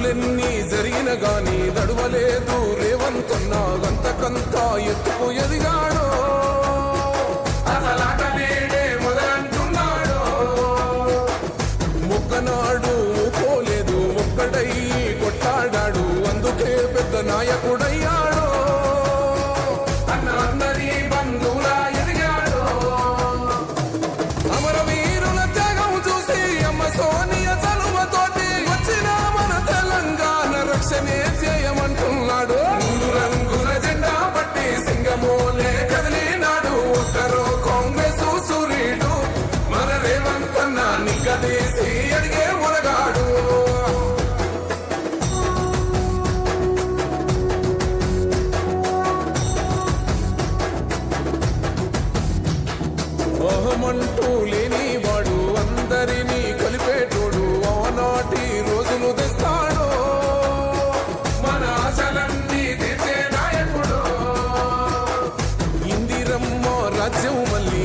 దాడులెన్ని జరిగిన గాని నడువలేదు రేవంతన్నా గంతకంతా ఎత్తుకు ఎదిగాడో అసలాటలేడే మొదలంటున్నాడో మొక్కనాడు పోలేదు ఒక్కడై కొట్టాడాడు అందుకే పెద్ద నాయకుడయ్యాడో అన్న అందరి బంధువులా ఎదిగాడో అమరవీరుల త్యాగం చూసి అమ్మ సోనియ చలువతోటి వచ్చిన మన తెలంగాణ రక్షణే చేయమంటున్నాడు రంగుల జెండా పట్టి సింగమోలే కదిలినాడు ఒక్కరో కాంగ్రెస్ సూర్యుడు మన రేవంతన్న నిగ్గదీసి అడిగే మునగాడు అహమంటూ లేనివాడు అందరినీ కలిపేటోడు ఆనాటి రోజులు తెస్తాడు మన ఆశలన్నీ తీర్చే నాయకుడు ఇందిరమ్మ రాజ్యం మళ్ళీ